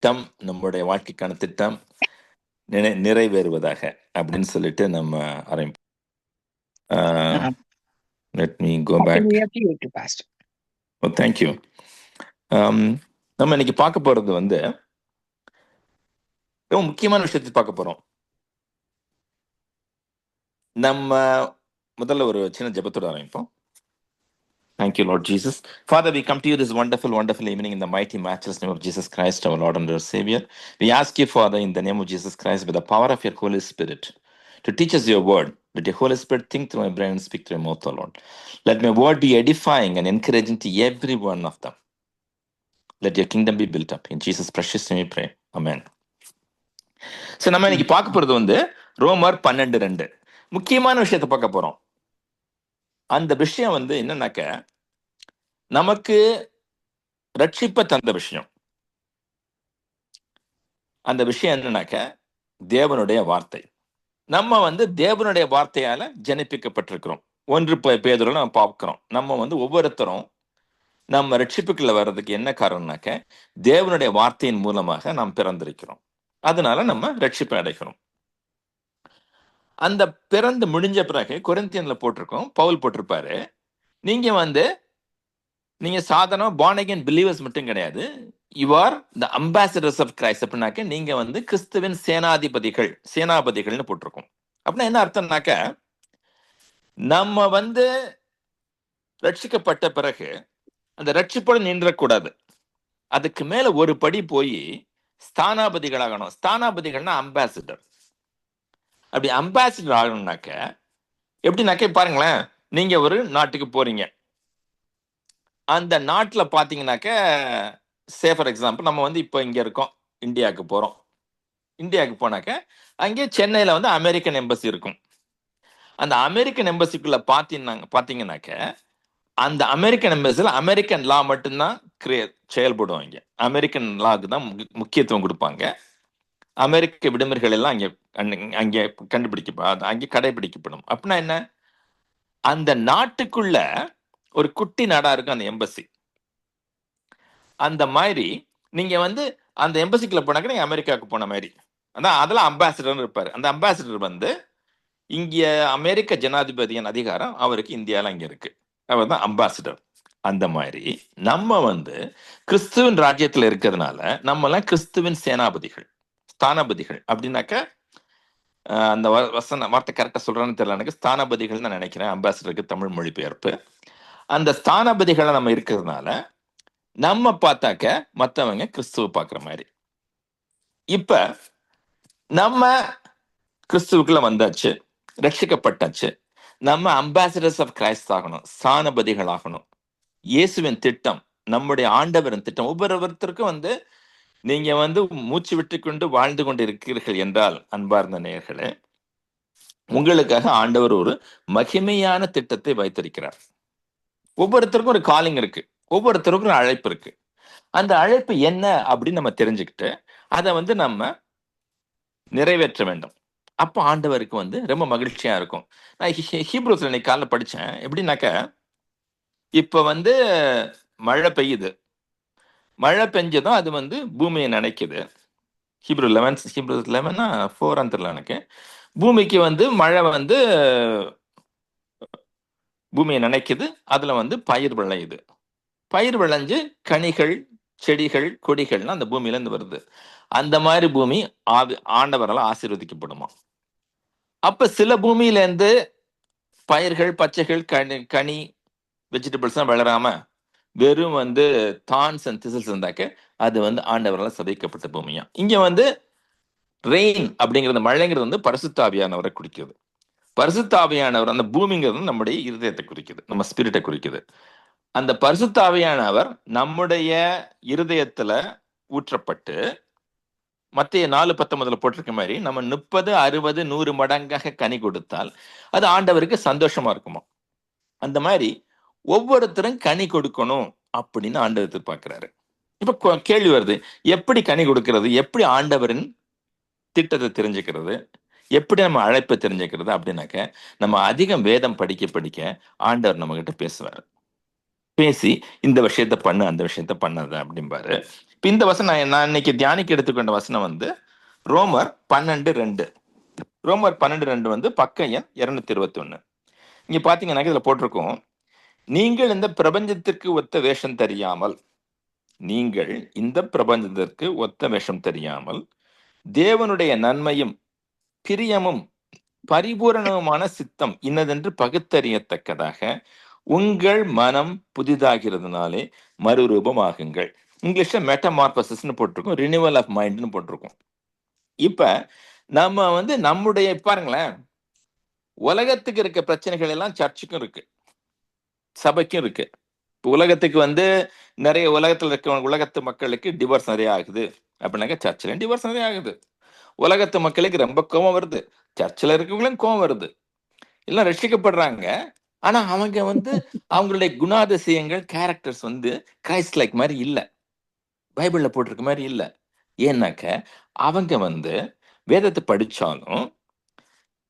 திட்டம், நம்முடைய வாழ்க்கைக்கான திட்டம் நிறைவேறுவதாக அப்படின்னு சொல்லிட்டு நம்ம ஆரம்பிப்போம். Let me go back. Oh, thank you. நம்ம இன்னைக்கு பார்க்க போறது வந்து ரொம்ப முக்கியமான விஷயத்தை பார்க்க போறோம். நம்ம முதல்ல ஒரு சின்ன ஜெபத்தோட ஆரம்பிப்போம். Thank you, Lord Jesus. Father, we come to you this wonderful, wonderful evening in the mighty, matchless name of Jesus Christ, our Lord and our Savior. We ask you, Father, in the name of Jesus Christ, with the power of your Holy Spirit, to teach us your word. Let your Holy Spirit think through my brain and speak through my mouth, O Lord. Let my word be edifying and encouraging to every one of them. Let your kingdom be built up. In Jesus' precious name we pray. Amen. So, நம்ம இன்னைக்கு பார்க்க போறது வந்து ரோமர் 12:2 முக்கியமான விஷயத்தை பார்க்க போறோம். அந்த விஷயம் வந்து என்னன்னாக்க, நமக்கு ரட்சிப்பை தந்த விஷயம். அந்த விஷயம் என்னன்னாக்க, தேவனுடைய வார்த்தை. நம்ம வந்து தேவனுடைய வார்த்தையால ஜனிப்பிக்கப்பட்டிருக்கிறோம். 1 பேதுருல நம்ம பார்க்கிறோம். நம்ம வந்து ஒவ்வொருத்தரும் நம்ம ரட்சிப்புக்குள்ள வர்றதுக்கு என்ன காரணம்னாக்க, தேவனுடைய வார்த்தையின் மூலமாக நாம் பிறந்திருக்கிறோம். அதனால நம்ம ரட்சிப்பை அடைகிறோம். அந்த பிறந்து முடிஞ்ச பிறகு கொரிந்தியன்ல போட்டிருக்கோம், பவுல் போட்டிருப்பாரு, நீங்க சாதாரண born again believers மட்டும் கிடையாது, you are the ambassadors of Christ. அப்படின்னாக்க நீங்க வந்து கிறிஸ்துவின் சேனாபதிகள்னு போட்டிருக்கோம். அப்படின்னா என்ன அர்த்தம்னாக்க, நம்ம வந்து ரட்சிக்கப்பட்ட பிறகு அந்த ரட்சிப்போடு நின்றக்கூடாது, அதுக்கு மேல ஒரு படி போய் ஸ்தானாபதிகளாகணும். ஸ்தானாபதிகள்னா அம்பாசிடர். அப்படி அம்பாசிடர் ஆகணும்னாக்க எப்படின்னாக்க, பாருங்களேன், நீங்க ஒரு நாட்டுக்கு போறீங்க. அந்த நாட்டுல பாத்தீங்கன்னாக்க, சே ஃபார் எக்ஸாம்பிள் நம்ம வந்து இப்போ இங்க இருக்கோம், இந்தியாவுக்கு போறோம். இந்தியாவுக்கு போனாக்க அங்கே சென்னையில வந்து அமெரிக்கன் எம்பசி இருக்கும். அந்த அமெரிக்கன் எம்பசிக்குள்ள பாத்தீங்கன்னாக்க, அந்த அமெரிக்கன் எம்பசில அமெரிக்கன் லா மட்டும்தான் செயல்படுவாங்க. அமெரிக்கன் லாக்கு தான் முக்கியத்துவம் கொடுப்பாங்க. அமெரிக்க விடுமுறைகள் எல்லாம் அங்கே அங்கே கடைபிடிக்கப்படும். அப்படின்னா என்ன, அந்த நாட்டுக்குள்ள ஒரு குட்டி நாடா இருக்கும் அந்த எம்பசி. அந்த மாதிரி நீங்க வந்து அந்த எம்பசிக்குள்ள போனாக்க நீங்க அமெரிக்காவுக்கு போன மாதிரி, அதான் அதெல்லாம் அம்பாசிடர் இருப்பாரு. அந்த அம்பாசிடர் வந்து இங்க அமெரிக்க ஜனாதிபதியின் அதிகாரம் அவருக்கு இந்தியால அங்க இருக்கு, அவர் தான் அம்பாசிடர். அந்த மாதிரி நம்ம வந்து கிறிஸ்துவின் ராஜ்யத்துல இருக்கிறதுனால நம்ம எல்லாம் கிறிஸ்துவின் சேனாபதிகள், ஸ்தானாபதிகள். அப்படின்னாக்க அந்த வார்த்தை கரெக்டா சொல்றான்னு தெரியல எனக்கு, ஸ்தானாபதிகள் நான் நினைக்கிறேன், அம்பாசிடருக்கு தமிழ் மொழிபெயர்ப்பு. அந்த ஸ்தானாபதிகளை நம்ம இருக்கிறதுனால நம்ம பார்த்தாக்க மற்றவங்க கிறிஸ்துவ பார்க்குற மாதிரி. இப்ப நம்ம கிறிஸ்துவுக்குள்ள வந்தாச்சு, ரட்சிக்கப்பட்டாச்சு, நம்ம அம்பாசிடர்ஸ் ஆஃப் கிரைஸ்ட் ஆகணும், ஸ்தானபதிகள் ஆகணும். இயேசுவின் திட்டம், நம்முடைய ஆண்டவரின் திட்டம். ஒவ்வொருத்தருக்கும் வந்து நீங்க வந்து மூச்சு விட்டு கொண்டு வாழ்ந்து கொண்டு இருக்கிறீர்கள் என்றால், அன்பார்ந்த நேயர்களே, உங்களுக்காக ஆண்டவர் ஒரு மகிமையான திட்டத்தை வைத்திருக்கிறார். ஒவ்வொருத்தருக்கும் ஒரு காலிங் இருக்கு, ஒவ்வொருத்தருக்கும் ஒரு அழைப்பு இருக்கு. அந்த அழைப்பு என்ன அப்படின்னு நம்ம தெரிஞ்சுக்கிட்டு அதை வந்து நம்ம நிறைவேற்ற வேண்டும். அப்போ ஆண்டவருக்கு வந்து ரொம்ப மகிழ்ச்சியா இருக்கும். நான் ஹீப்ரூஸ்ல இன்னைக்கு காலைல படிச்சேன். எப்படின்னாக்க, இப்ப வந்து மழை பெய்யுது, மழை பெஞ்சதும் அது வந்து பூமியை நினைக்குது. ஹீப்ரூஸ் 11 எனக்கு பூமிக்கு வந்து மழை வந்து பூமியை நினைக்குது, அதுல வந்து பயிர் விளையுது. பயிர் விளைஞ்சு கனிகள், செடிகள், கொடிகள்லாம் அந்த பூமியில இருந்து வருது. அந்த மாதிரி பூமி ஆண்டவரால் ஆசீர்வதிக்கப்படுமா. அப்ப சில பூமியில இருந்து பயிர்கள், பச்சைகள், கனி வெஜிடபிள்ஸ் எல்லாம் வளராம வெறும் வந்து தான்ஸ் அண்ட் திசில்ஸ் இருந்தாக்க அது வந்து ஆண்டவரால் சதைக்கப்பட்ட பூமியா. இங்க வந்து ரெயின் அப்படிங்கிறது, மழைங்கிறது வந்து பரிசுத்தாவியானவரை குறிக்கிறது. பரிசுத்தாவியானவர், அந்த பூமிங்கிறது நம்முடைய இருதயத்தை குறிக்குது, நம்ம ஸ்பிரிட்டை குறிக்குது. அந்த பரிசுத்தாவியானவர் நம்முடைய இருதயத்துல ஊற்றப்பட்டு மத்திய 4:19 போட்டிருக்க மாதிரி நம்ம 30, 60, 100 மடங்காக கனி கொடுத்தால் அது ஆண்டவருக்கு சந்தோஷமா இருக்குமா. அந்த மாதிரி ஒவ்வொருத்தரும் கனி கொடுக்கணும் அப்படின்னு ஆண்டவர் எதிர்பார்க்கிறாரு. இப்ப கேள்வி வருது, எப்படி கனி கொடுக்கிறது, எப்படி ஆண்டவரின் திட்டத்தை தெரிஞ்சுக்கிறது, எப்படி நம்ம அழைப்பை தெரிஞ்சுக்கிறது அப்படின்னாக்க, நம்ம அதிகம் வேதம் படிக்க படிக்க ஆண்டவர் நம்ம கிட்ட பேசுவாரு. பேசி இந்த விஷயத்த பண்ணு, அந்த விஷயத்த பண்ணாத அப்படிம்பாரு. இப்ப இந்த வசனம் நான் இன்னைக்கு தியானிக்க எடுத்துக்கொண்ட வசனம் வந்து ரோமர் 12:2. ரோமர் 12:2 வந்து பக்க எண் 221. இங்க பாத்தீங்கன்னா இதுல போட்டிருக்கோம், நீங்கள் இந்த பிரபஞ்சத்திற்கு ஒத்த வேஷம் தெரியாமல், நீங்கள் இந்த பிரபஞ்சத்திற்கு ஒத்த வேஷம் தெரியாமல் தேவனுடைய நன்மையும் பிரியமும் பரிபூரணமான சித்தம் இன்னதென்று பகுத்தறியத்தக்கதாக உங்கள் மனம் புதிதாகிறதுனாலே மறுரூபமாகுங்கள். இங்கிலீஷ்ல மெட்டமார்பசிஸ்னு போட்டிருக்கோம், ரினிவல் ஆஃப் மைண்ட்னு போட்டிருக்கோம். இப்ப நம்ம வந்து நம்முடைய பாருங்களேன், உலகத்துக்கு இருக்க பிரச்சனைகள் எல்லாம் சர்ச்சுக்கும் இருக்கு, சபைக்கும் இருக்கு. இப்போ உலகத்துக்கு வந்து நிறைய உலகத்துல இருக்க உலகத்து மக்களுக்கு டிவோர்ஸ் நிறைய ஆகுது அப்படின்னாக்க சர்ச்சில் டிவோர்ஸ் நிறைய ஆகுது. உலகத்து மக்களுக்கு ரொம்ப கோபம் வருது, சர்ச்சில் இருக்கவங்களும் கோபம் வருது, எல்லாம் ரட்சிக்கப்படுறாங்க. ஆனா அவங்க வந்து அவங்களுடைய குணாதிசயங்கள் கேரக்டர்ஸ் வந்து கிரைஸ்ட் லைக் மாதிரி இல்ல, பைபிள்ல போட்டிருக்க மாதிரி இல்ல. ஏன்னாக்க அவங்க வந்து வேதத்தை படிச்சாலும்,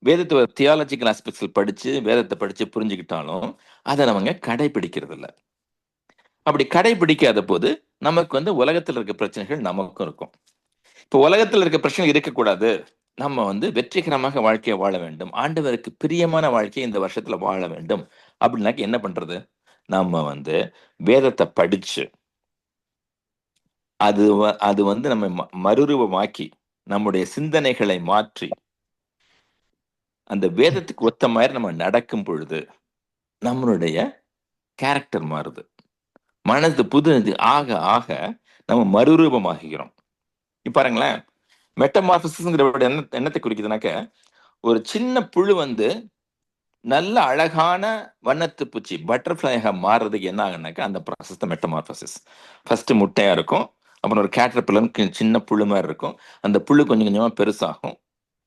வேதத்தை தியாலஜிக்கல் ஆஸ்பெக்ட்ஸில் படிச்சு வேதத்தை படிச்சு புரிஞ்சுக்கிட்டாலும் அதை அவங்க கடைபிடிக்கிறது இல்லை. அப்படி கடைபிடிக்காத போது நமக்கு வந்து உலகத்தில் இருக்க பிரச்சனைகள் நமக்கும் இருக்கும். இப்போ உலகத்தில் இருக்க பிரச்சனை இருக்கக்கூடாது, நம்ம வந்து வெற்றிகரமாக வாழ்க்கையை வாழ வேண்டும், ஆண்டவருக்கு பிரியமான வாழ்க்கையை இந்த வருஷத்துல வாழ வேண்டும் அப்படின்னாக்க என்ன பண்றது? நம்ம வந்து வேதத்தை படிச்சு அது வந்து நம்ம மறுரூபமாக்கி நம்முடைய சிந்தனைகளை மாற்றி அந்த வேதத்துக்கு ஒத்த மாதிரி நம்ம நடக்கும் பொழுது நம்மளுடைய கேரக்டர் மாறுது, மனது புது ஆக ஆக நம்ம மறுரூபமாகிறோம். இப்ப பாருங்களேன், மெட்டமார்பசிஸ்ங்கிற என்னத்தை குறிக்குதுனாக்க, ஒரு சின்ன புழு வந்து நல்ல அழகான வண்ணத்து பூச்சி பட்டர்ஃப்ளையாக மாறுறதுக்கு என்ன ஆகுனாக்கா அந்த ப்ராசஸ் தான் மெட்டமார்பசிஸ். ஃபர்ஸ்ட் முட்டையா இருக்கும், அப்புறம் ஒரு கேட்டர்பில்லர் சின்ன புழு மாதிரி இருக்கும், அந்த புழு கொஞ்சம் கொஞ்சமா பெருசாகும்,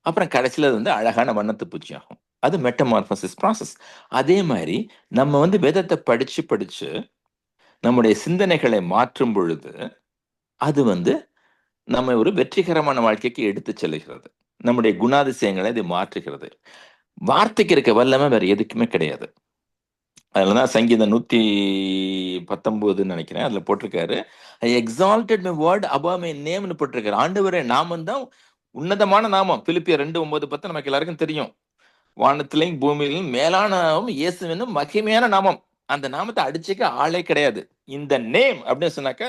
அப்புறம் கடைசியில் அது வந்து அழகான வண்ணத்து பூச்சி ஆகும். அது மெட்டமார்பசிஸ் ப்ராசஸ். அதே மாதிரி நம்ம வந்து வேதத்தை படிச்சு படிச்சு நம்முடைய சிந்தனைகளை மாற்றும் பொழுது அது வந்து நம்ம ஒரு வெற்றிகரமான வாழ்க்கைக்கு எடுத்து செல்லுகிறது, நம்முடைய குணாதிசயங்களை இது மாற்றுகிறது. வார்த்தைக்கு இருக்க வல்லமை வேற எதுக்குமே கிடையாது. அதுலதான் சங்கீதம் 119 நினைக்கிறேன், அதுல போட்டிருக்காரு, I exalted my word above my நேம்னு போட்டிருக்காரு. ஆண்டவரே நாமம் தான் உன்னதமான நாமம். பிலிப்பியர் 2:9-10 நமக்கு எல்லாருக்கும் தெரியும். வானத்திலையும் பூமியிலும் மேலான நாமம் இயேசுவின் மகிமையான நாமம். அந்த நாமத்தை அடிச்சுக்க ஆளே கிடையாது. இந்த நேம் அப்படின்னு சொன்னாக்க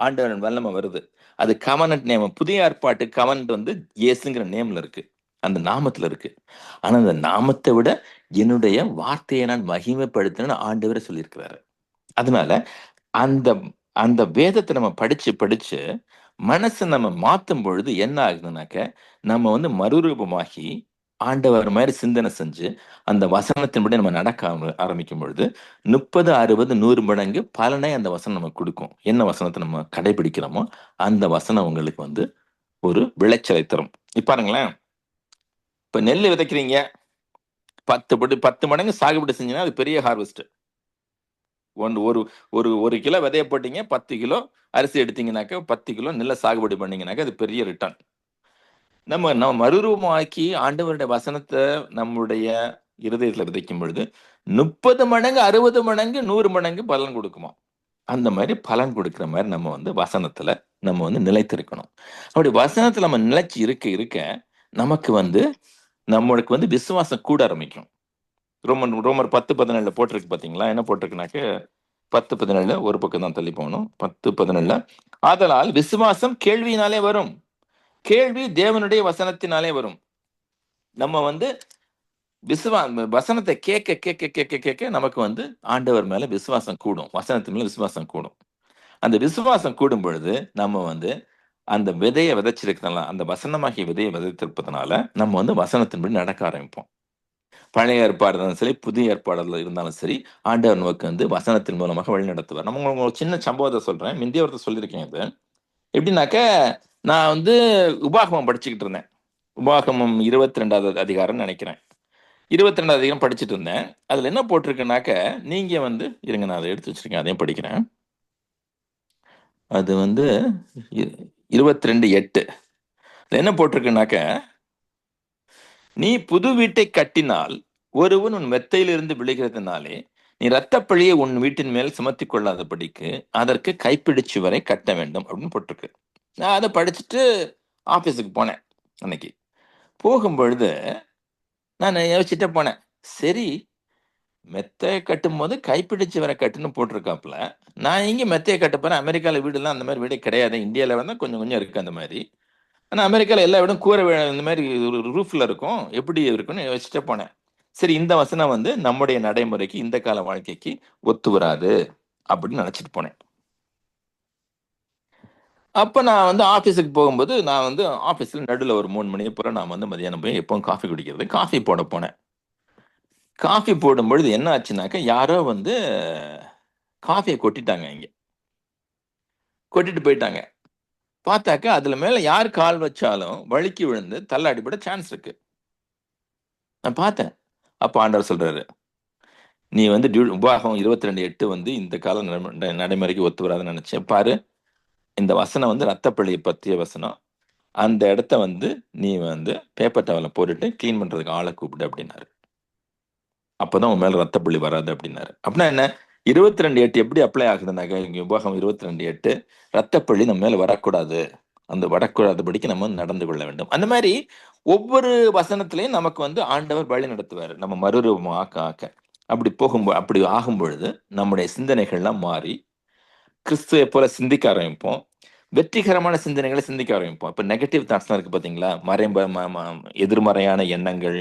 ஆண்டவரின் வல்லமை வருது. அது கவனன்ட் நேம். புதிய ஏற்பாட்டு கவனன்ட் வந்து இயேசுங்கிற நேம்ல இருக்கு, அந்த நாமத்துல இருக்கு. ஆனா அந்த நாமத்தை விட என்னுடைய வார்த்தையை நான் மகிமைப்படுத்தினு ஆண்டவரை சொல்லியிருக்கிறாரு. அதனால அந்த அந்த வேதத்தை நம்ம படிச்சு படிச்சு மனசை நம்ம மாத்தும் பொழுது என்ன ஆகுதுனாக்க, நம்ம வந்து மறுரூபமாகி ஆண்டவர் மாதிரி சிந்தனை செஞ்சு அந்த வசனத்தின்படி நம்ம நடக்க ஆரம்பிக்கும் பொழுது 30, 60, 100 மடங்கு பலனை அந்த வசனம் நமக்கு கொடுக்கும். என்ன வசனத்தை நம்ம கடைபிடிக்கிறோமோ அந்த வசனம் உங்களுக்கு வந்து ஒரு விளைச்சலை தரும். இப்ப பாருங்களேன், இப்ப நெல் விதைக்கிறீங்க, 10 மடங்கு சாகுபடி செஞ்சீங்கன்னா அது பெரிய ஹார்வெஸ்ட். ஒரு ஒரு ஒரு கிலோ விதைய போட்டீங்க, 10 கிலோ அரிசி எடுத்தீங்கன்னாக்க, 10 கிலோ நெல்லை சாகுபடி பண்ணீங்கன்னாக்க அது பெரிய ரிட்டர்ன். நம்ம மறுரூபமாக்கி ஆண்டவருடைய வசனத்தை நம்முடைய இருதயத்துல விதைக்கும் பொழுது 30 மடங்கு, 60 மடங்கு, 100 மடங்கு பலன் கொடுக்குமா. அந்த மாதிரி பலன் கொடுக்கிற மாதிரி நம்ம வந்து வசனத்துல நம்ம வந்து நிலைத்திருக்கணும். அப்படி வசனத்துல நம்ம நிலைச்சு இருக்க இருக்க நமக்கு வந்து நம்மளுக்கு வந்து விசுவாசம் கூட ஆரம்பிக்கும். ரோமர் 10:17 போட்டிருக்கு பாத்தீங்களா? என்ன போட்டிருக்குனாக்க 10:17 ஒரு பக்கம் தான் தள்ளி போகணும். 10:17 ஆதலால் விசுவாசம் கேள்வியினாலே வரும், கேள்வி தேவனுடைய வசனத்தினாலே வரும். நம்ம வந்து வசனத்தை கேட்க கேட்க கேட்க கேட்க நமக்கு வந்து ஆண்டவர் மேல விசுவாசம் கூடும், வசனத்தின் மேல விசுவாசம் கூடும். அந்த விசுவாசம் கூடும் பொழுது நம்ம வந்து அந்த விதையை விதைச்சிருக்கிறதுனால, அந்த வசனமாகிய விதையை விதைத்திருப்பதனால நம்ம வந்து வசனத்தின்படி நடக்க ஆரம்பிப்போம். பழைய ஏற்பாடு இருந்தாலும் சரி, புதிய ஏற்பாடுல இருந்தாலும் சரி, ஆண்டவர் நமக்கு வந்து வசனத்தின் மூலமாக வழி நடத்துவார். நம்ம உங்களுக்கு ஒரு சின்ன சம்பவத்தை சொல்றேன். முந்தைய ஒருத்தர் சொல்லியிருக்கேன் இது. எப்படின்னாக்க, நான் வந்து உபாகமம் படிச்சுக்கிட்டு இருந்தேன். உபாகமம் 22வது அதிகாரம் நினைக்கிறேன். 22வது அதிகாரம் படிச்சுட்டு இருந்தேன். அதுல என்ன போட்டிருக்குனாக்க, நீங்க வந்து இருங்க, நான் அதை எடுத்து வச்சிருக்கேன், அதையும் படிக்கிறேன். அது வந்து 22:8 என்ன போட்டிருக்குனாக்க, நீ புது வீட்டை கட்டினால் ஒருவன் உன் மெத்தையிலிருந்து விழுகிறதுனாலே நீ இரத்தப்பழியை உன் வீட்டின் மேல் சுமத்தி கொள்ளாதபடிக்கு அதற்கு கைப்பிடிச்சு வரை கட்ட வேண்டும் அப்படின்னு போட்டிருக்கு. நான் அதை படிச்சுட்டு ஆபீஸுக்கு போனேன். அன்னைக்கு போகும்பொழுது நான் யோசிச்சுட்டே போனேன். சரி, மெத்தையை கட்டும் போது கைப்பிடிச்சு வர கட்டுன்னு போட்டிருக்காப்புல. நான் இங்க மெத்தையை கட்ட போறேன். அமெரிக்கால வீடுலாம் அந்த மாதிரி வீடு கிடையாது. இந்தியால வந்து கொஞ்சம் கொஞ்சம் இருக்கு அந்த மாதிரி. ஆனா அமெரிக்கால எல்லா வீடும் கூரை இந்த மாதிரி ஒரு ரூஃப்ல இருக்கும். எப்படி இருக்குன்னு யோசிச்சுட்டே போனேன். சரி, இந்த வசனம் வந்து நம்முடைய நடைமுறைக்கு, இந்த கால வாழ்க்கைக்கு ஒத்து வராது அப்படின்னு நினைச்சிட்டு போனேன். அப்ப நான் வந்து ஆபீஸுக்கு போகும்போது, நான் வந்து ஆபீஸ்ல நடுவுல ஒரு 3 மணி போல நான் வந்து மதியானம் போய் எப்பவும் காஃபி குடிக்கிறது. காஃபி போட போனேன். காஃபி போடும்பொழுது என்ன ஆச்சுனாக்கா, யாரோ வந்து காஃபிய கொட்டிட்டாங்க இங்க. கொட்டிட்டு போயிட்டாங்க. பார்த்தாக்கா, அதுல மேல யார் கால் வச்சாலும் வழுக்கி விழுந்து தள்ள அடிபட சான்ஸ் இருக்கு. நான் பார்த்தேன். அப்ப ஆண்டவர் சொல்றாரு, "நீ வந்து உபாகம் 22:8 வந்து இந்த கால நடைமுறைக்கு ஒத்து வராதுன்னு நினைச்சேன். பாரு, இந்த வசனம் வந்து ரத்தப்பழியை பத்திய வசனம். அந்த இடத்த வந்து நீ வந்து பேப்பர் டவல போட்டுட்டு கிளீன் பண்றதுக்கு ஆள கூப்பிடு" அப்படின்னாரு. அப்பதான் உன் மேல ரத்தப்பழி வராது அப்படின்னாரு. அப்படின்னா என்ன? 22:8 எப்படி அப்ளை ஆகுதுன்னாக்க, இங்க உபாகம் 22:8 ரத்தப்பழி நம்ம மேல வரக்கூடாது. அந்த வரக்கூடாதபடிக்கு நம்ம நடந்து கொள்ள வேண்டும். அந்த மாதிரி ஒவ்வொரு வசனத்திலையும் நமக்கு வந்து ஆண்டவர் வழி நடத்துவாரு. நம்ம மறுரூபம் ஆக்க ஆக்க. அப்படி ஆகும் பொழுது நம்முடைய சிந்தனைகள்லாம் மாறி கிறிஸ்துவை போல சிந்திக்க ஆரம்பிப்போம். வெற்றிகரமான சிந்தனைகளை சிந்திக்க ஆரம்பிப்போம். இப்ப நெகட்டிவ் தாட்ஸ்லாம் இருக்கு பாத்தீங்களா? எதிர்மறையான எண்ணங்கள்.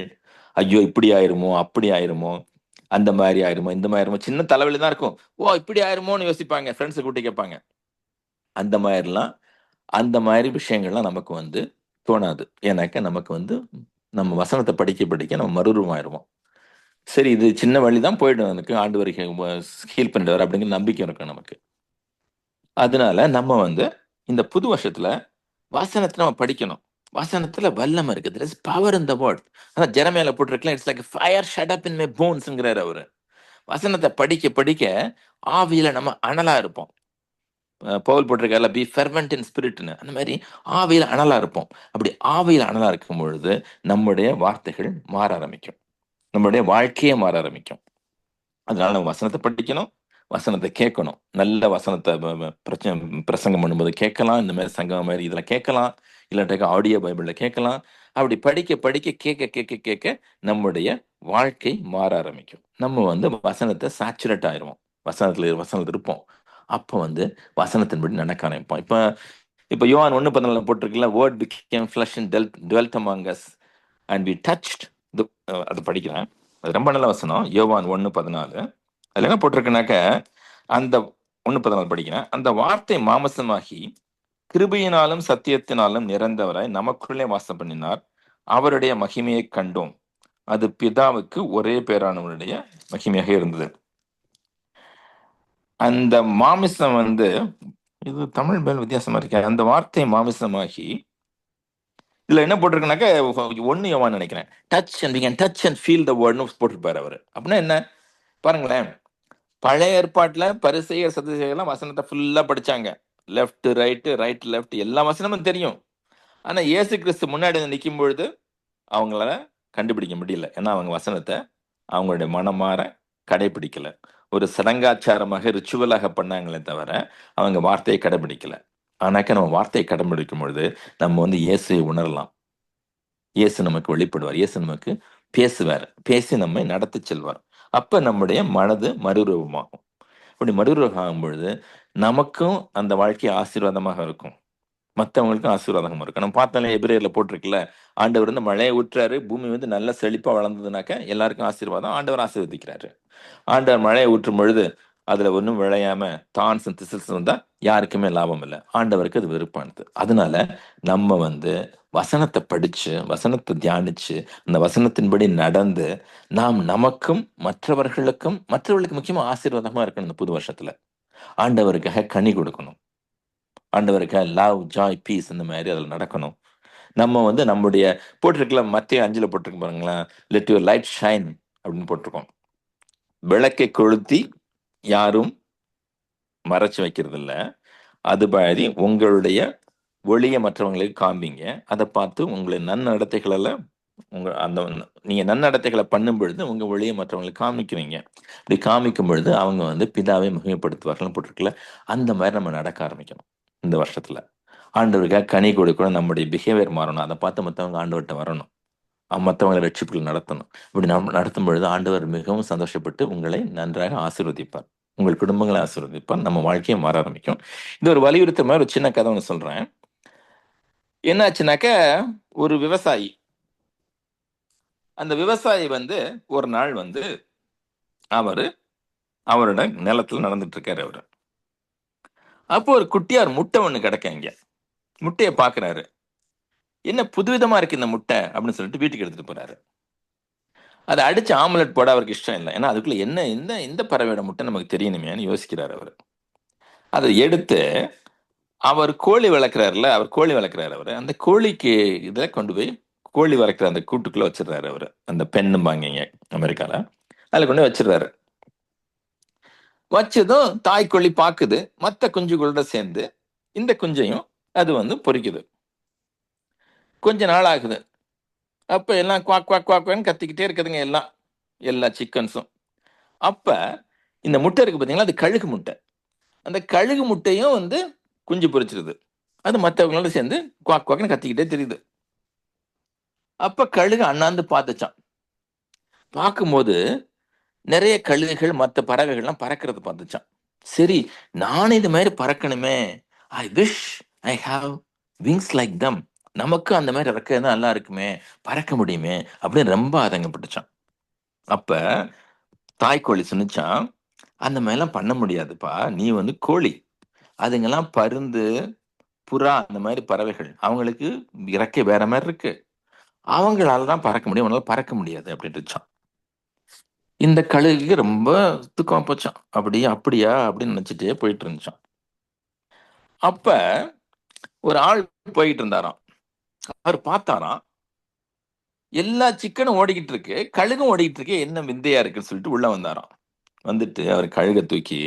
ஐயோ! இப்படி ஆயிருமோ, அப்படி ஆயிருமோ, அந்த மாதிரி ஆயிருமோ, இந்த மாதிரி ஆயிருமோ, சின்ன தலைவலி தான் இருக்கும். ஓ! இப்படி ஆயிருமோன்னு யோசிப்பாங்க. ஃப்ரெண்ட்ஸ கூட்டி கேட்பாங்க. அந்த மாதிரிலாம் அந்த மாதிரி விஷயங்கள்லாம் நமக்கு வந்து தோணாது. ஏன்னாக்க நமக்கு வந்து நம்ம வசனத்த படிக்க படிக்க நம்ம மறுரூபமாயிருவோம். சரி, இது சின்ன வழி தான், போயிடும் எனக்கு. ஆண்டவர் ஹீல் பண்ணிடுவார் அப்படிங்கிற நம்பிக்கை இருக்கும் நமக்கு. அதனால நம்ம வந்து இந்த புது வருஷத்துல வசனத்தை நம்ம படிக்கணும். வசனத்துல வல்லமை இருக்கு. there is power in the word. அதான் ஜெரமியால போட்டிருக்கலாம், it's like fire shut up in my போன்ஸ்ங்கிறாரு அவரு. வசனத்தை படிக்க படிக்க ஆவியில நம்ம அனலா இருப்போம். பவுல் போட்டிருக்காருல, பி ஃபெர்வென்ட் இன் ஸ்பிரிட்னு. அந்த மாதிரி ஆவியில அனலா இருப்போம். அப்படி ஆவியில அனலா இருக்கும் பொழுது நம்முடைய வார்த்தைகள் மாற ஆரம்பிக்கும். நம்முடைய வாழ்க்கையே மாற ஆரம்பிக்கும். அதனால நம்ம வசனத்தை படிக்கணும், வசனத்தை கேட்கணும். நல்ல வசனத்தை பிரசங்கம் பண்ணும்போது கேட்கலாம். இந்த மாதிரி சங்கம் மாதிரி இதில் கேட்கலாம். இல்லாட்டாக்க ஆடியோ பைபிள்ல கேட்கலாம். அப்படி படிக்க படிக்க கேட்க கேட்க கேட்க நம்முடைய வாழ்க்கை மாற ஆரம்பிக்கும். நம்ம வந்து வசனத்தை சேச்சுரேட் ஆயிடுவோம். வசனத்தில் இருப்போம். அப்போ வந்து வசனத்தின்படி நடக்க ஆரம்பிப்போம். இப்போ இப்போ யோவான் 1:14 போட்டிருக்குல்ல, word became flesh and dwelt among us and we touched the அது படிக்கிறேன். அது ரொம்ப நல்ல வசனம். யோவான் 1:14. அதுல என்ன போட்டிருக்குனாக்க, அந்த 1:14 படிக்கிறேன். அந்த வார்த்தை மாமசமாகி கிருபையினாலும் சத்தியத்தினாலும் நிறைந்தவராய் நமக்குள்ளே வாசம் பண்ணினார். அவருடைய மகிமையை கண்டோம். அது பிதாவுக்கு ஒரே பேரானவருடைய மகிமையாக இருந்தது. அந்த மாமிசம் வந்து, இது தமிழ் மேல் வித்தியாசமா இருக்கு. அந்த வார்த்தை மாமிசமாகி, இதுல என்ன போட்டிருக்குனாக்க, 1 யோவான் நினைக்கிறேன், touch and we can touch and feel the வேர்ட்னு போட்டிருப்பாரு அவரு. அப்படின்னா என்ன பாருங்களேன். பழைய ஏற்பாட்டுல பரிசேயர் சதுசேயர்லாம் வசனத்தை ஃபுல்லா படிச்சாங்க. லெஃப்ட் ரைட், ரைட் லெஃப்ட், எல்லா வசனமும் தெரியும். ஆனா இயேசு கிறிஸ்து முன்னாடி வந்து நிற்கும் பொழுது அவங்களால கண்டுபிடிக்க முடியல. ஏன்னா அவங்க வசனத்தை அவங்களுடைய மனமாற கடைபிடிக்கல. ஒரு சடங்காச்சாரமாக ரிச்சுவலாக பண்ணாங்களே தவிர அவங்க வார்த்தையை கடைபிடிக்கல. ஆனாக்க நம்ம வார்த்தையை கடைபிடிக்கும் பொழுது நம்ம வந்து இயேசுவை உணரலாம். இயேசு நமக்கு வெளிப்படுவார். இயேசு நமக்கு பேசுவார். பேசி நம்மை நடத்தி செல்வார். அப்ப நம்முடைய மனது மறுரூபமாகும். அப்படி மறுரூபம் ஆகும் பொழுது நமக்கும் அந்த வாழ்க்கை ஆசீர்வாதமாக இருக்கும். மற்றவங்களுக்கும் ஆசீர்வாதமா இருக்கும். நம்ம பார்த்தாலே எபிரேயர்ல போட்டிருக்குல்ல, ஆண்டவர் வந்து மழையை ஊற்றுறாரு, பூமி வந்து நல்ல செழிப்பா வளர்ந்ததுனாக்க எல்லாருக்கும் ஆசீர்வாதம். ஆண்டவர் ஆசீர்வதிக்கிறாரு. ஆண்டவர் மழையை ஊற்றும் பொழுது அதுல ஒன்றும் விளையாம தான்ஸ் திசில்ஸ் வந்தா யாருக்குமே லாபம் இல்லை. ஆண்டவருக்கு அது வெறுப்பானது. அதனால நம்ம வந்து வசனத்தை படிச்சு, வசனத்தை தியானிச்சு, அந்த வசனத்தின்படி நடந்து நாம் நமக்கும் மற்றவர்களுக்கு முக்கியமா ஆசீர்வாதமா இருக்கணும். இந்த புது வருஷத்துல ஆண்டவருக்காக கனி கொடுக்கணும். ஆண்டவருக்காக லவ், ஜாய், பீஸ் இந்த மாதிரி அதில் நடக்கணும். நம்ம வந்து நம்முடைய போட்டிருக்கல, மத்திய 5 போட்டிருக்கு பாருங்களேன், லெட் யுவர் லைட் ஷைன் அப்படின்னு போட்டிருக்கோம். விளக்கை கொளுத்தி யாரும் மறைச்சு வைக்கிறது இல்ல. அது மாதிரி உங்களுடைய ஒளிய மற்றவங்களுக்கு காண்பீங்க. அதை பார்த்து உங்களை நன்னடத்தைகளெல்லாம் அந்த நீங்க நன்னடத்தைகளை பண்ணும் பொழுது உங்க ஒளியை மற்றவங்களுக்கு காமிக்கிறீங்க. இப்படி காமிக்கும் பொழுது அவங்க வந்து பிதாவை மகிமைப்படுத்துவார்கள் போட்டிருக்குல்ல, அந்த மாதிரி நம்ம நடக்க ஆரம்பிக்கணும் இந்த வருஷத்துல. ஆண்டவருக்காக கனி கொடுக்கணும், நம்முடைய பிஹேவியர் மாறணும், அதை பார்த்து மற்றவங்க ஆண்டவர்கிட்ட வரணும், மற்றவங்களை ரட்சிப்புகள் நடத்தணும். இப்படி நம்ம நடத்தும் பொழுது ஆண்டவர் மிகவும் சந்தோஷப்பட்டு உங்களை நன்றாக ஆசீர்வதிப்பார், உங்கள் குடும்பங்களை ஆசீர்வதிப்பார், நம்ம வாழ்க்கையை மாற ஆரம்பிக்கும். இது ஒரு வலியுறுத்த மாதிரி ஒரு சின்ன கதை ஒன்று சொல்றேன். என்னாச்சுனாக்க, ஒரு விவசாயி, அந்த விவசாயி வந்து ஒரு நாள் வந்து அவரோட நிலத்துல நடந்துட்டு இருக்காரு அவரு. அப்போ ஒரு குட்டியார் முட்டை ஒண்ணு கிடக்க, இங்க முட்டையை பாக்குறாரு. என்ன புதுவிதமா இருக்கு இந்த முட்டை அப்படின்னு சொல்லிட்டு வீட்டுக்கு எடுத்துட்டு போறாரு. அதை அடிச்சு ஆம்லெட் போட அவருக்கு இஷ்டம் இல்லை. ஏன்னா அதுக்குள்ள என்ன இந்த இந்த பறவையோட முட்டை நமக்கு தெரியணுமேன்னு யோசிக்கிறாரு அவர். அதை எடுத்து அவர் கோழி வளர்க்குறாருல, அவர் கோழி வளர்க்குறாரு அவர், அந்த கோழிக்கு இதில் கொண்டு போய் கோழி வளர்க்குற அந்த கூட்டுக்குள்ள வச்சிடுறாரு அவர். அந்த பெண்ணும்பாங்க அமெரிக்கால, அதில் கொண்டு போய் வச்சிடுறாரு. வச்சதும் தாய்க்கோழி பாக்குது, மற்ற குஞ்சுகளோட சேர்ந்து இந்த குஞ்சையும் அது வந்து பொரிக்குது. கொஞ்ச நாள் ஆகுது. அப்ப எல்லாம் குவாக் குவாக் குவாக்னு கத்திக்கிட்டே இருக்குதுங்க, எல்லா சிக்கன்ஸும். அப்ப இந்த முட்டை இருக்கு பாத்தீங்களா, அது கழுகு முட்டை. அந்த கழுகு முட்டையும் வந்து குஞ்சு பொரிச்சிருது. அது மற்றவங்களோட சேர்ந்து குவாக் குவாக்னு கத்திக்கிட்டே தெரியுது. அப்ப கழுகு அண்ணாந்து பார்த்துச்சான். பார்க்கும்போது நிறைய கழுகுகள் மற்ற பறவைகள்லாம் பறக்கிறது பார்த்துச்சான். சரி, நானும் இது மாதிரி பறக்கணுமே, I wish I have wings like them, நமக்கு அந்த மாதிரி இறக்க நல்லா இருக்குமே, பறக்க முடியுமே அப்படின்னு ரொம்ப ஆதங்கப்பட்டுச்சான். அப்ப தாய்க்கோழி சொன்னிச்சான், அந்த மாதிரிலாம் பண்ண முடியாதுப்பா, நீ வந்து கோழி, அதுங்கெல்லாம் பருந்து புறா அந்த மாதிரி பறவைகள், அவங்களுக்கு இறக்கை வேற மாதிரி இருக்கு, அவங்களால தான் பறக்க முடியும், அவங்களால பறக்க முடியாது அப்படின்ட்டுச்சான். இந்த கழுகுக்கு ரொம்ப துக்கம் போச்சான். அப்படியா அப்படின்னு நினைச்சிட்டே போயிட்டு இருந்துச்சான். அப்ப ஒரு ஆள் போயிட்டு இருந்தாராம். அவர் பார்த்தாராம், எல்லா சிக்கனும் ஓடிக்கிட்டு இருக்கு, கழுகும் ஓடிக்கிட்டு இருக்கு, என்ன விந்தையா இருக்குன்னு சொல்லிட்டு உள்ள வந்தாராம். வந்துட்டு அவர் கழுகை தூக்கி,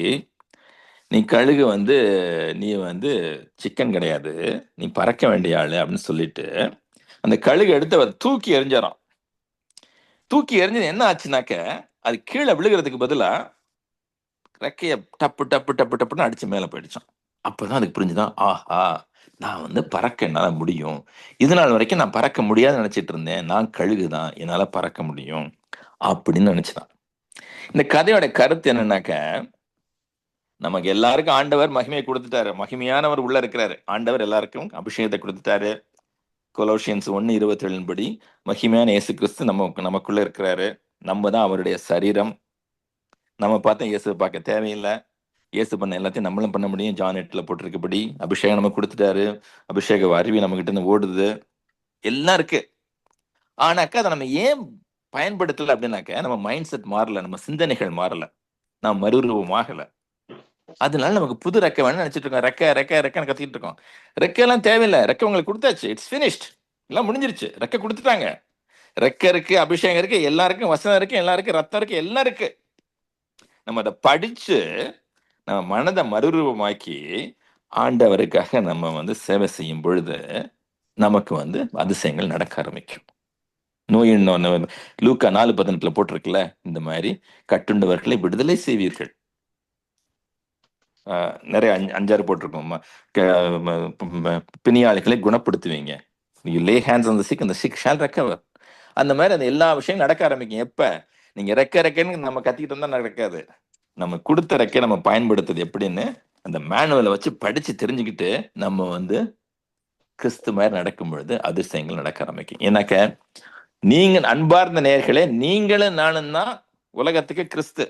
நீ கழுகு வந்து நீ வந்து சிக்கன் கிடையாது, நீ பறக்க வேண்டிய ஆளு அப்படின்னு சொல்லிட்டு அந்த கழுகு எடுத்து அவர் தூக்கி எறிஞ்சாராம். தூக்கி எறிஞ்சது என்ன ஆச்சுனாக்க, அது கீழே விழுகிறதுக்கு பதிலா ரெக்கைய டப்பு டப்பு டப்பு டப்புன்னு அடிச்சு மேல போயிடுச்சான். அப்பதான் அதுக்கு புரிஞ்சுதான், ஆஹா, நான் வந்து பறக்க என்னால முடியும், இது நாள் வரைக்கும் நான் பறக்க முடியாதுன்னு நினைச்சிட்டு இருந்தேன், நான் கழுகுதான், என்னால பறக்க முடியும் அப்படின்னு நினைச்சுதான். இந்த கதையோட கருத்து என்னன்னாக்க, நமக்கு எல்லாருக்கும் ஆண்டவர் மகிமையை கொடுத்துட்டாரு, மகிமையானவர் உள்ள இருக்கிறாரு, ஆண்டவர் எல்லாருக்கும் அபிஷேகத்தை கொடுத்துட்டாரு. கொலோசியன்ஸ் 1:27 படி மகிமையான இயேசு கிறிஸ்து நமக்குள்ள இருக்கிறாரு, நம்ம தான் அவருடைய சரீரம். நம்ம பார்த்தா இயேசுவை பார்க்க தேவையில்லை, இயேசு பண்ண எல்லாத்தையும் நம்மளும் பண்ண முடியும். ஜான் 8 போட்டிருக்கபடி அபிஷேகம் நமக்கு கொடுத்துட்டாரு, அபிஷேக அருவி நம்ம கிட்ட இருந்து ஓடுது, எல்லாம் இருக்கு. ஆனாக்கா அதை நம்ம ஏன் பயன்படுத்தல அப்படின்னாக்க, நம்ம மைண்ட் செட் மாறல, நம்ம சிந்தனைகள் மாறல, நாம் மறுரூபமாகல. அதனால நமக்கு புது ரெக்கை வேணும்னு நினைச்சிட்டு இருக்கோம். ரெக்கைன்னு கத்திட்டு இருக்கோம். ரெக்கையெல்லாம் தேவையில்லை, ரெக்கை உங்களுக்கு கொடுத்தாச்சு, இட்ஸ் ஃபினிஷ்ட், எல்லாம் முடிஞ்சிருச்சு, ரெக்கை கொடுத்துட்டாங்க. ரெக்கை இருக்கு, அபிஷேகம் இருக்கு, எல்லாருக்கும் வசனம் இருக்கு, எல்லாருக்கும் ரத்தம் இருக்கு, எல்லாம் இருக்கு. நம்ம அதை படிச்சு நம்ம மனதை மறுரூபமாக்கி ஆண்டவருக்காக நம்ம வந்து சேவை செய்யும் பொழுது நமக்கு வந்து அதிசயங்கள் நடக்க ஆரம்பிக்கும். நோயின் லூக்கா 4:18 போட்டிருக்குல்ல, இந்த மாதிரி கட்டுண்டவர்களை விடுதலை செய்வீர்கள். நிறைய 5-6 போட்டிருக்கோம். பிணியாளிகளை குணப்படுத்துவீங்க. You lay hands on the sick and the sick shall recover. அந்த மாதிரி அந்த எல்லா விஷயம் நடக்க ஆரம்பிக்கும். எப்ப நீங்க ரெக்கைன்னு நம்ம கத்திக்கிட்டு இருந்தா நடக்காது. நம்ம கொடுத்த ரெக்கை நம்ம பயன்படுத்துறது எப்படின்னு அந்த மேனுவலை வச்சு படிச்சு தெரிஞ்சுக்கிட்டு நம்ம வந்து கிறிஸ்து மாதிரி நடக்கும் பொழுது அதிசயங்கள் நடக்க ஆரம்பிக்கும். ஏன்னாக்க, நீங்க அன்பார்ந்த நேயர்களே, நீங்களும் நானும் தான் உலகத்துக்கு கிறிஸ்து.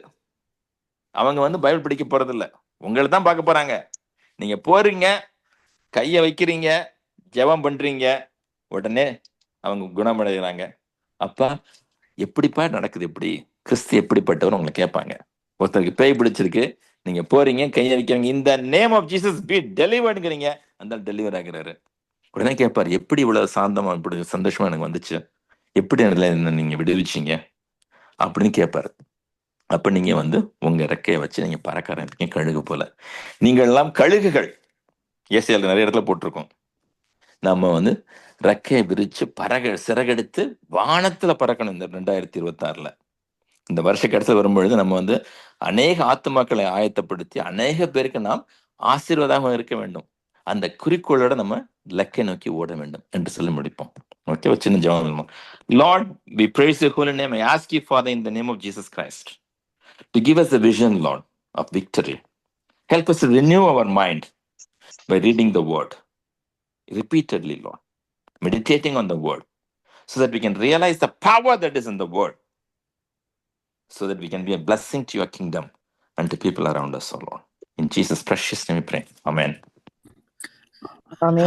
அவங்க வந்து பைபிள் படிக்க போறது இல்ல, உங்களை தான் பார்க்க போறாங்க. நீங்க போறீங்க, கைய வைக்கிறீங்க, ஜெபம் பண்றீங்க, உடனே அவங்க குணமடைகிறாங்க. அப்பா எப்படிப்பா நடக்குது, எப்படி கிறிஸ்து எப்படிப்பட்டவர் உங்களை கேட்பாங்க. ஒருத்தருக்கு பேய் பிடிச்சிருக்கு, நீங்க போறீங்க, கையை வைக்கிறீங்க, இந்த நேம் ஆஃப் ஜீசஸ் பி டெலிவர்டுங்கிறீங்க, அந்த டெலிவர் ஆகிறாரு. உடனே கேட்பாரு, எப்படி இவ்வளவு சாந்தமா இப்படி சந்தோஷமா எனக்கு வந்துச்சு, எப்படி என்ன நீங்க விடுவிச்சீங்க அப்படின்னு கேட்பாரு. அப்ப நீங்க வந்து உங்க ரெக்கையை வச்சு நீங்க பறக்க ஆரம்பிப்பீங்க, கழுகு போல. நீங்கள் எல்லாம் கழுகுகள். ஏசியால நிறைய இடத்துல போட்டிருக்கோம், நம்ம வந்து ரெக்கையை விரிச்சு சிறகெடுத்து வானத்துல பறக்கணும் இந்த 2026. இந்த வருஷ கடைசியில் வரும்பொழுது நம்ம வந்து அநேக ஆத்துமாக்களை ஆயத்தப்படுத்தி அநேக பேருக்கு நாம் ஆசீர்வாதமாக இருக்க வேண்டும். அந்த குறிக்கோளோட நம்ம லக்கை நோக்கி ஓட வேண்டும் என்று சொல்லி முடிப்போம். ஓகே, ஒரு சின்ன ஜெபம். Lord, we praise your holy name. I ask you, Father, in the name of Jesus Christ, to give us a vision, Lord, of victory. Help us to renew our mind by reading the word repeatedly, Lord, meditating on the word, so that we can realize the power that is in the word, so that we can be a blessing to your kingdom and to people around us, oh Lord. In Jesus' precious name we pray. Amen. Amen.